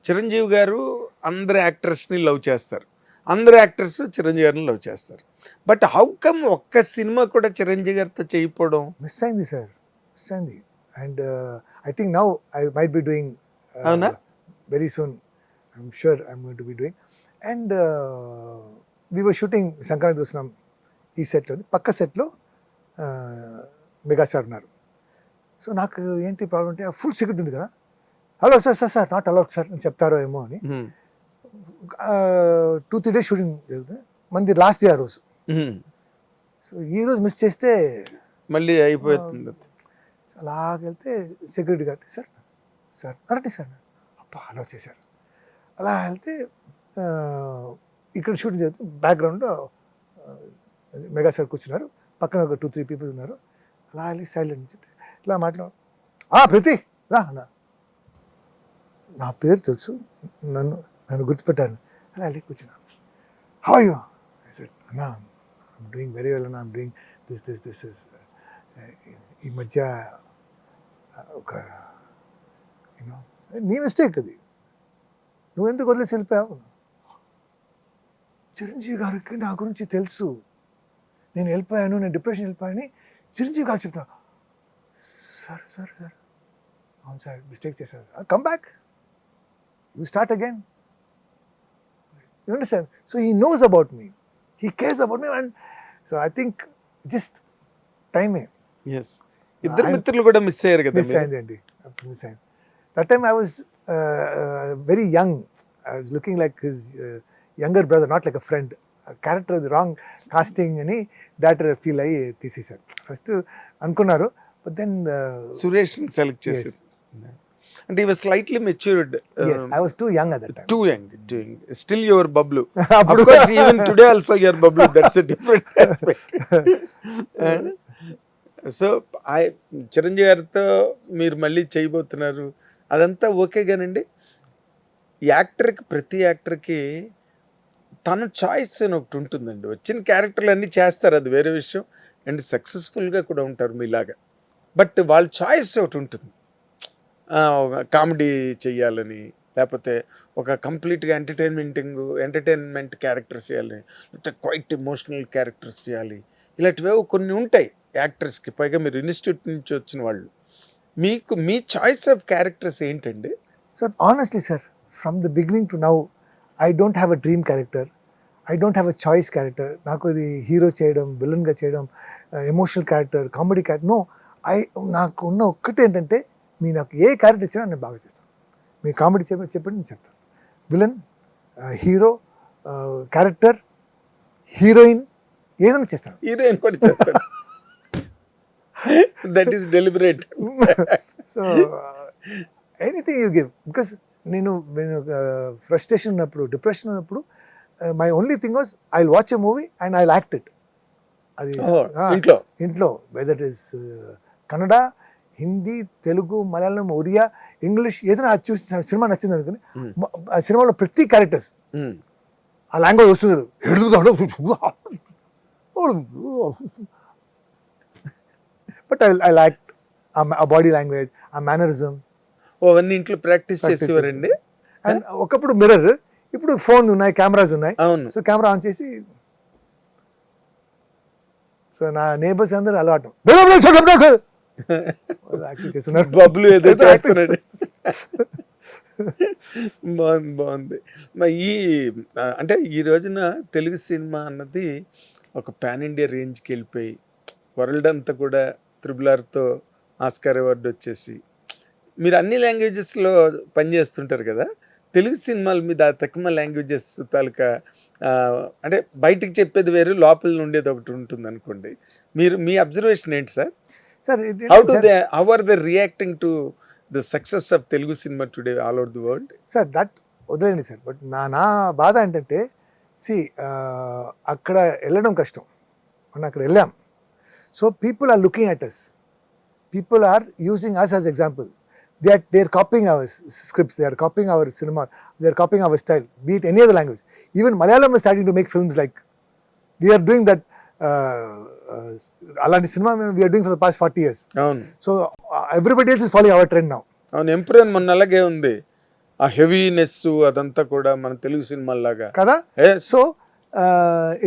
చిరంజీవి గారు అందరు యాక్టర్స్ని లవ్ చేస్తారు, అందరు యాక్టర్స్ చిరంజీవి గారిని లవ్ చేస్తారు. బట్ హౌ కమ్ ఒక్క సినిమా కూడా చిరంజీవి గారితో చేయకపోవడం? మిస్ అయింది సార్, మిస్ అయింది. And I think now I might be doing అవునా? Very soon. I'm sure I'm going to be doing. And we were shooting Sankranti చూస్తున్నాం ఈ సెట్లో, పక్క సెట్లో మెగాస్టార్ ఉన్నారు. సో నాకు ఏంటి ప్రాబ్లం అంటే ఫుల్ సెక్యూరిటీ ఉంది కదా, hello sir sir sir not allowed sir అని చెప్తారో ఏమో అని. 2-3 days షూటింగ్ జరుగుతుంది, మంది లాస్ట్ డే ఆ రోజు. సో ఈ రోజు మిస్ చేస్తే మళ్ళీ అయిపోతుంది. అలాగెళ్తే సెక్యూరిటీ గార్డ్ సార్ సార్ అరండి సార్, అప్ప అలౌ చేశారు. అలా వెళ్తే ఇక్కడ షూటింగ్ జరుగుతుంది, బ్యాక్గ్రౌండ్లో మెగాస్టార్ కూర్చున్నారు, పక్కన ఒక 2-3 people ఉన్నారు. అలా వెళ్ళి సైలెంట్ ఇలా మాట్లాడు, ప్రతి రా అన్న, నా పేరు తెలుసు, నన్ను గుర్తుపెట్టాను. అలా వెళ్ళి కూర్చున్నాను. How are you? I said అన్నా ఐఎమ్ డూయింగ్ వెరీ వెల్ అన్న, ఐఎమ్ డూయింగ్ దిస్ ఇస్ ఈ మధ్య ఒక యూనో నీ మిస్టేక్ అది, నువ్వు ఎందుకు వదిలేసి వెళ్ళిపోయావు? చిరంజీవి గారికి నా గురించి తెలుసు, నేను వెళ్ళిపోయాను, నేను డిప్రెషన్ వెళ్ళిపోయాను చిరంజీవి గారు చెప్తున్నా. సార్ సార్ సార్ అవును సార్ మిస్టేక్ చేశాను, come back, you start again. You understand? So he knows about me, he cares about me. And so I think just టైమే. ఇద్దరు మిత్రులు కూడా మిస్ అయ్యారు కదా? మిస్ అయిందండి, మిస్ అయింది. That time I was very young, I was looking like his younger brother, not like a friend. Character అది wrong casting అని డైరెక్టర్ ఫీల్ అయ్యి తీసేశారు. ఫస్ట్ అనుకున్నారు, బట్ దెన్ సురేష్ సెలెక్ట్ చేశారు. అంటే he was slightly matured. Yes, I was too young at that time. Too young. Still your Bablu. Of course, even today also your Bablu. That's a different aspect. So Chiranjeevi గారితో మీరు మళ్ళీ చేయబోతున్నారు, అదంతా okay గానండి. యాక్టర్కి, ప్రతి యాక్టర్కి తన చాయిస్ అని ఒకటి ఉంటుందండి. వచ్చిన క్యారెక్టర్లు అన్నీ చేస్తారు, అది వేరే విషయం, అండ్ సక్సెస్ఫుల్గా కూడా ఉంటారు మీలాగా. బట్ వాళ్ళ చాయిస్ ఒకటి ఉంటుంది, కామెడీ చెయ్యాలని, లేకపోతే ఒక కంప్లీట్గా ఎంటర్టైన్మెంట్ క్యారెక్టర్స్ చేయాలని, లేకపోతే క్వైట్ ఎమోషనల్ క్యారెక్టర్స్ చేయాలి, ఇలాంటివి కొన్ని ఉంటాయి యాక్టర్స్కి. పైగా మీరు ఇన్స్టిట్యూట్ నుంచి వచ్చిన వాళ్ళు, మీకు మీ చాయిస్ ఆఫ్ క్యారెక్టర్స్ ఏంటండి? So honestly sir, from the beginning to now I don't have a dream character, I don't have a choice character. నాకు ఇది హీరో చేయడం, విలన్గా చేయడం, emotional character, comedy character, no. నాకు ఉన్న ఒక్కటి ఏంటంటే, మీ నాకు ఏ క్యారెక్టర్ ఇచ్చినా నేను బాగా చేస్తాను. మీ కామెడీ చెప్పండి నేను చెప్తాను. విలన్, హీరో, క్యారెక్టర్, హీరోయిన్, ఏదైనా చేస్తాను. హీరోయిన్ కూడా చేస్తాను. That is deliberate. So anything you give, because నేను ఫ్రస్ట్రేషన్ ఉన్నప్పుడు, డిప్రెషన్ ఉన్నప్పుడు, my only thing was I will watch a movie and I will act it. అది ఇంట్లో whether it is Kannada, Hindi, Telugu, Malayalam, Oriya, English, ఏదైనా అది చూసి సినిమా నచ్చింది అనుకుని, ఆ సినిమాలో ప్రతి క్యారెక్టర్స్ ఆ లాంగ్వేజ్ వస్తుంది, బట్ ఐ యాక్ట్ ఆ బాడీ లాంగ్వేజ్, ఆ మేనరిజం, అవన్నీ ఇంట్లో ప్రాక్టీస్ చేసేవారండి. అండ్ ఒకప్పుడు మిర్రర్, ఇప్పుడు ఫోన్ ఉన్నాయి, కెమెరాస్ ఉన్నాయి. అవును. సో కెమెరా ఆన్ చేసి, సో నా నేబర్స్ అందరూ అలవాటు చేస్తున్నారు, బబ్లు ఏదో చేస్తున్నాడు. బాగుంది. మరి అంటే ఈ రోజున తెలుగు సినిమా అన్నది ఒక పాన్ ఇండియా రేంజ్కి వెళ్ళిపోయి, వరల్డ్ అంతా కూడా RRRతో ఆస్కార్ అవార్డు వచ్చేసి, మీరు అన్ని లాంగ్వేజెస్లో పనిచేస్తుంటారు కదా, తెలుగు సినిమాల మీద తక్కువ లాంగ్వేజెస్ తాలూకా అంటే బయటికి చెప్పేది వేరు, లోపల ఉండేది ఒకటి ఉంటుంది అనుకోండి. మీ అబ్జర్వేషన్ ఏంటి sir? How are they reacting to the success of Telugu cinema today all over the world? Sir that వదిలేండి సార్, బట్ నా బాధ ఏంటంటే, అక్కడ వెళ్ళడం కష్టం, మనం అక్కడ వెళ్ళాం. So people are looking at us, people are using us as example. They are copying our scripts, they are copying our cinema, they are copying our style, be it any other language. Even Malayalam is starting to make films like, we are doing that, alanti cinema we are doing for the past 40 years. అవును. So everybody else is following our trend now. అవును. Improve మొన్న అలాగే ఉంది, ఆ heaviness అదంతా కూడా మన తెలుగు సినిమాలాగా కదా. Yes. So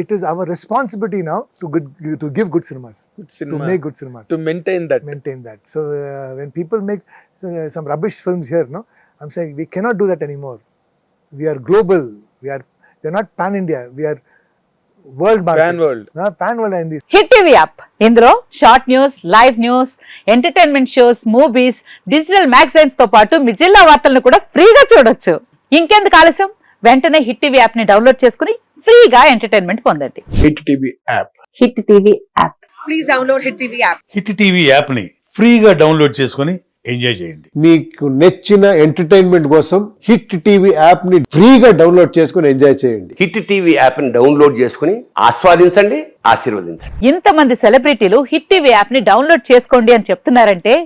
it is our responsibility now to give good cinemas, to cinema make good cinemas, to maintain that. maintain that. So when people make some rubbish films here, no, I'm saying we cannot do that anymore. We are global. They're not pan India. We are world market. Pan world. Pan world and this. Hit TV app ఇందులో short news, live news, entertainment shows, movies, digital magazines తో పాటు మీ జిల్లా వార్తలను కూడా ఫ్రీగా చూడొచ్చు. ఇంకెందుకు ఆలస్యం, వెంటనే హిట్ టీవీ యాప్ ని డౌన్లోడ్ చేసుకుని ఫ్రీగా ఎంటర్టైన్మెంట్ పొందండి. Hit TV app. Hit TV app. Please download Hit TV app. Hit TV యాప్ని ఫ్రీగా డౌన్లోడ్ చేసుకొని ఎంజాయ్ చేయండి. మీకు నచ్చిన ఎంటర్టైన్మెంట్ కోసం హిట్ టీవీ యాప్ ని ఫ్రీగా డౌన్లోడ్ చేసుకొని ఎంజాయ్ చేయండి. హిట్ టీవీ యాప్ని డౌన్లోడ్ చేసుకుని ఆస్వాదించండి, ఆశీర్వదించండి. ఇంతమంది సెలబ్రిటీలు హిట్ టీవీ యాప్ ని డౌన్లోడ్ చేసుకోండి అని చెప్తున్నారంటే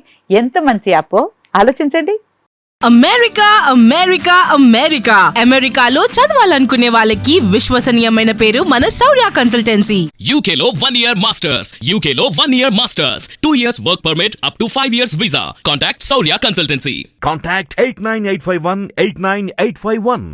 ఎంత మంచి యాప్ ఆలోచించండి. అమెరికా అమెరికా అమెరికా అమెరికాలో చదవాలనుకునే వాళ్ళకి విశ్వసనీయమైన పేరు మన శౌర్య consultancy. UK Law 1 Year Masters. UK Law 1 Year Masters. 2 years work permit up to 5 years visa. Contact Saurya Consultancy. Contact 89851 89851.